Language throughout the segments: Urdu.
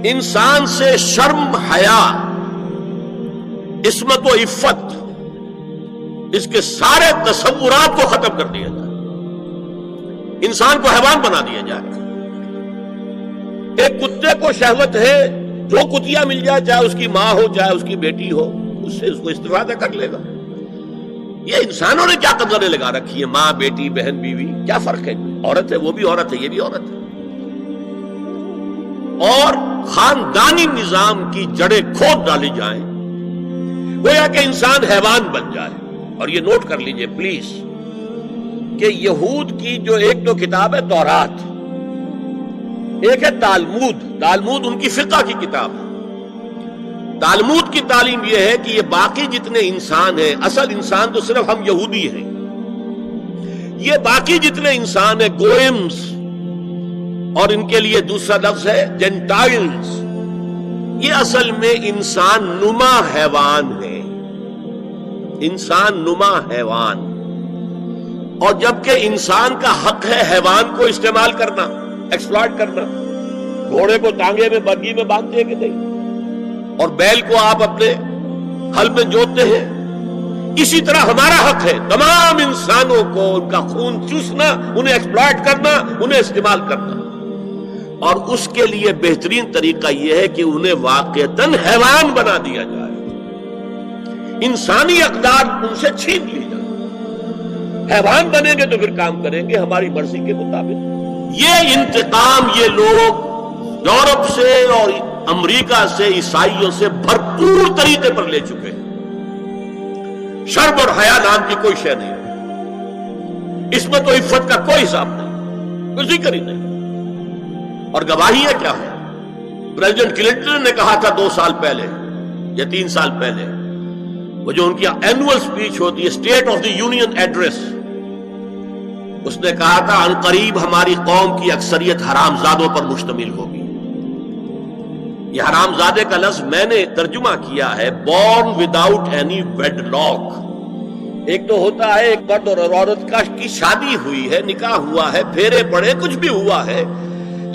انسان سے شرم، حیا، عصمت و عفت، اس کے سارے تصورات کو ختم کر دیا جائے، انسان کو حیوان بنا دیا جائے۔ ایک کتے کو شہوت ہے، جو کتیا مل جائے، چاہے اس کی ماں ہو چاہے اس کی بیٹی ہو، اس سے اس کو استفادہ کر لے گا۔ یہ انسانوں نے کیا قدریں لگا رکھی ہے؟ ماں، بیٹی، بہن، بیوی، کیا فرق ہے؟ عورت ہے وہ بھی عورت ہے، یہ بھی عورت ہے۔ اور خاندانی نظام کی جڑیں کھود ڈالی جائیں، گویا کہ انسان حیوان بن جائے۔ اور یہ نوٹ کر لیجئے پلیز کہ یہود کی جو ایک تو کتاب ہے تورات، ایک ہے تالمود۔ تالمود ان کی فقہ کی کتاب ہے۔ تالمود کی تعلیم یہ ہے کہ یہ باقی جتنے انسان ہیں، اصل انسان تو صرف ہم یہودی ہیں، یہ باقی جتنے انسان ہیں گوئمز، اور ان کے لیے دوسرا لفظ ہے جینٹائلز، یہ اصل میں انسان نما حیوان ہے، انسان نما حیوان۔ اور جبکہ انسان کا حق ہے حیوان کو استعمال کرنا، ایکسپلائٹ کرنا۔ گھوڑے کو ٹانگے میں بگی میں باندھتے ہیں کہ نہیں، اور بیل کو آپ اپنے ہل میں جوتتے ہیں، اسی طرح ہمارا حق ہے تمام انسانوں کو ان کا خون چوسنا، انہیں ایکسپلائٹ کرنا، انہیں استعمال کرنا۔ اور اس کے لیے بہترین طریقہ یہ ہے کہ انہیں واقعتاً حیوان بنا دیا جائے، انسانی اقدار ان سے چھین لی جائے۔ حیوان بنیں گے تو پھر کام کریں گے ہماری مرضی کے مطابق۔ یہ انتقام یہ لوگ یورپ سے اور امریکہ سے، عیسائیوں سے بھرپور طریقے پر لے چکے ہیں۔ شرم اور حیا نام کی کوئی شے نہیں، عصمت و عفت کا کوئی حساب نہیں، کوئی ذکر ہی نہیں۔ اور گواہیاں کیا ہے؟ پریزیڈنٹ کلنٹن نے کہا تھا 2 سال پہلے یا 3 سال پہلے، وہ جو ان کی اینوئل سپیچ ہوتی ہے، state of the union address, اس نے کہا تھا ان قریب ہماری قوم کی اکثریت حرام زادوں پر مشتمل ہوگی۔ یہ حرام زادے کا لفظ میں نے ترجمہ کیا ہے born without any wedlock. ایک تو ہوتا ہے ایک مرد اور عورت کی شادی ہوئی ہے، نکاح ہوا ہے، پھیرے پڑے، کچھ بھی ہوا ہے،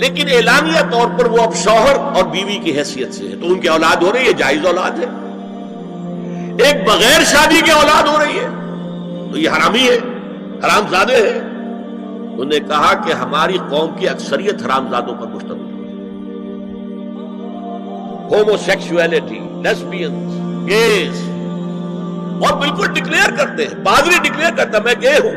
لیکن اعلانیہ طور پر وہ اب شوہر اور بیوی کی حیثیت سے ہے، تو ان کی اولاد ہو رہی ہے، جائز اولاد ہے۔ ایک بغیر شادی کی اولاد ہو رہی ہے تو یہ حرامی ہے، حرام زادے ہے۔ انہوں نے کہا کہ ہماری قوم کی اکثریت حرام زادوں پر مشتمل ہے۔ ہومو سیکسولیٹی، لیسبینز، گیز، اور بالکل ڈکلیئر کرتے ہیں، پادری ڈکلیئر کرتا میں گے ہوں،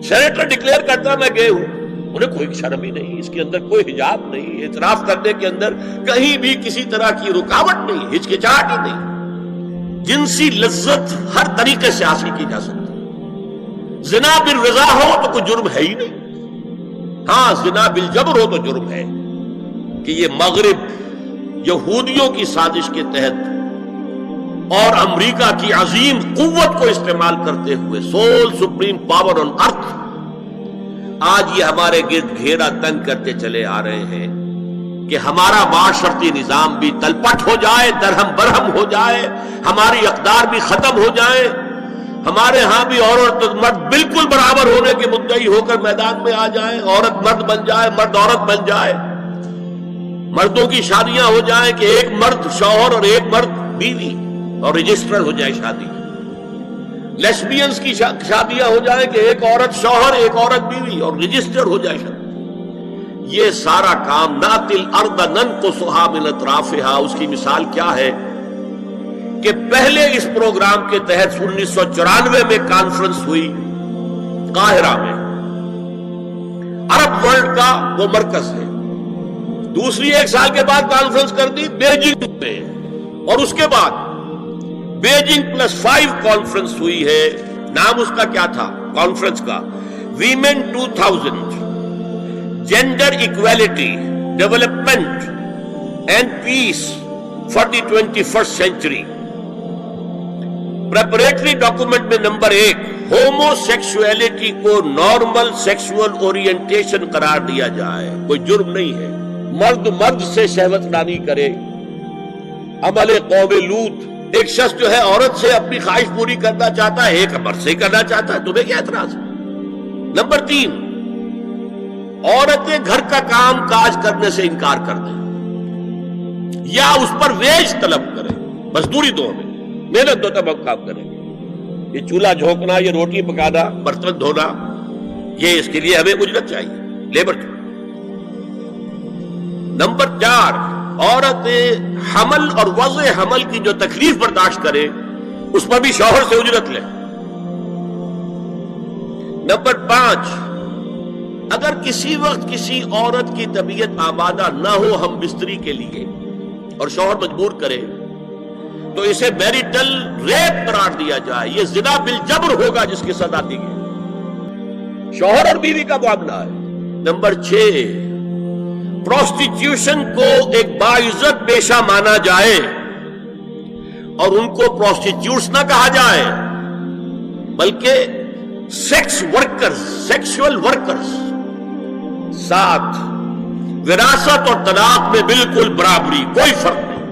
سینیٹر ڈکلیئر کرتا میں گے ہوں، انہیں کوئی شرم ہی نہیں، اس کے اندر کوئی حجاب نہیں، اعتراف کرنے کے اندر کہیں بھی کسی طرح کی رکاوٹ نہیں، ہچکچاہٹ ہی نہیں۔ جنسی لذت ہر طریقے سے حاصل کی جا سکتی ہے۔ زنا بالرضا ہو تو کوئی جرم ہے ہی نہیں، ہاں زنا بالجبر ہو تو جرم ہے۔ کہ یہ مغرب یہودیوں کی سازش کے تحت اور امریکہ کی عظیم قوت کو استعمال کرتے ہوئے، سول سپریم پاور آن ارتھ، آج یہ ہمارے گرد گھیرا تنگ کرتے چلے آ رہے ہیں کہ ہمارا معاشرتی نظام بھی تلپٹ ہو جائے، درہم برہم ہو جائے، ہماری اقدار بھی ختم ہو جائے، ہمارے ہاں بھی عورت اور مرد بالکل برابر ہونے کے مدعی ہو کر میدان میں آ جائیں، عورت مرد بن جائے، مرد عورت بن جائے، مردوں کی شادیاں ہو جائیں کہ ایک مرد شوہر اور ایک مرد بیوی، اور رجسٹر ہو جائے شادی۔ لیسبینز کی شادیاں ہو جائیں کہ ایک عورت شوہر ایک عورت بیوی، اور رجسٹر ہو جائے شادی۔ یہ سارا کام ناتل ارض ننقصھا من اطرافھا، اس کی مثال کیا ہے کہ پہلے اس پروگرام کے تحت 1994 میں کانفرنس ہوئی قاہرہ میں، عرب ورلڈ کا وہ مرکز ہے۔ دوسری 1 سال کے بعد کانفرنس کر دی بیجنگ میں، اور اس کے بعد بیجنگ +5 کانفرنس ہوئی ہے۔ نام اس کا کیا تھا کانفرنس کا؟ Women 2000، gender equality, development and peace for the 21st century. Preparatory document میں نمبر 1، ہومو سیکسولیٹی کو نارمل سیکسول اورینٹیشن قرار دیا جائے، کوئی جرم نہیں ہے۔ مرد مرد سے شہوت رانی کرے، عمل قوم لوط، ایک شخص جو ہے عورت سے اپنی خواہش پوری کرنا چاہتا ہے، ایک مرد سے کرنا چاہتا ہے، تمہیں کیا اعتراض ہے؟ نمبر 3، عورتیں گھر کا کام کاج کرنے سے انکار کر دیں، یا اس پر ویج طلب کرے، مزدوری دو ہمیں، محنت دو تب ہم کام کریں. یہ چولہا جھونکنا، یہ روٹی پکانا، برتن دھونا، یہ اس کے لیے ہمیں اجرت چاہیے، لیبر چاہیے. نمبر 4، عورت حمل اور وضع حمل کی جو تکلیف برداشت کرے اس پر بھی شوہر سے اجرت لے. نمبر 5، اگر کسی وقت کسی عورت کی طبیعت آمادہ نہ ہو ہم بستری کے لیے اور شوہر مجبور کرے تو اسے میریٹل ریپ قرار دیا جائے. یہ زنا بالجبر ہوگا جس کی سزا دی گئی. شوہر اور بیوی کا معاملہ ہے. نمبر 6، پروسٹیٹیوشن کو ایک باعزت پیشہ مانا جائے اور ان کو پروسٹیٹیوٹس نہ کہا جائے بلکہ سیکس ورکرز، سیکسول ورکرز. 7، وراثت اور طلاق میں بالکل برابری، کوئی فرق نہیں.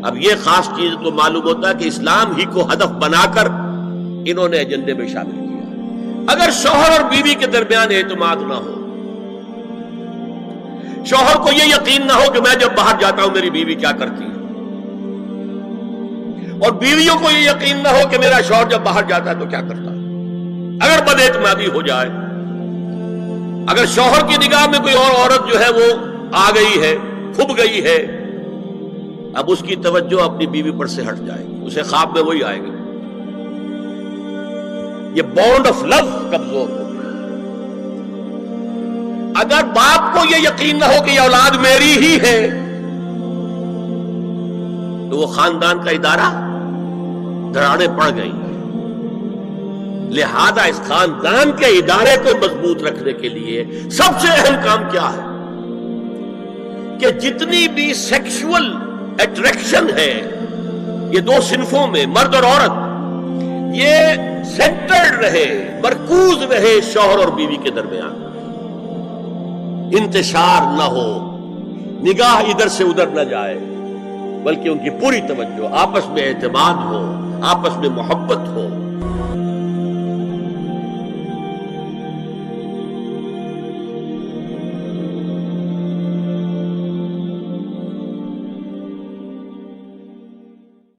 اب یہ خاص چیز تو معلوم ہوتا ہے کہ اسلام ہی کو ہدف بنا کر انہوں نے ایجنڈے میں شامل کیا. اگر شوہر اور بیوی کے درمیان اعتماد نہ ہو، شوہر کو یہ یقین نہ ہو کہ میں جب باہر جاتا ہوں میری بیوی کیا کرتی ہے، اور بیویوں کو یہ یقین نہ ہو کہ میرا شوہر جب باہر جاتا ہے تو کیا کرتا ہے، اگر بد اعتمادی ہو جائے، اگر شوہر کی نگاہ میں کوئی اور عورت جو ہے وہ آ گئی ہے، کھب گئی ہے، اب اس کی توجہ اپنی بیوی پر سے ہٹ جائے گی، اسے خواب میں وہی آئے گی. یہ بانڈ آف لو کمزور ہو گیا. اگر باپ کو یہ یقین نہ ہو کہ یہ اولاد میری ہی ہے تو وہ خاندان کا ادارہ دراڑیں پڑ گئی. لہذا اس خاندان کے ادارے کو مضبوط رکھنے کے لیے سب سے اہم کام کیا ہے کہ جتنی بھی سیکشول اٹریکشن ہے یہ دو صنفوں میں، مرد اور عورت، یہ سینٹرڈ رہے، مرکوز رہے شوہر اور بیوی کے درمیان. انتشار نہ ہو، نگاہ ادھر سے ادھر نہ جائے، بلکہ ان کی پوری توجہ، آپس میں اعتماد ہو، آپس میں محبت ہو.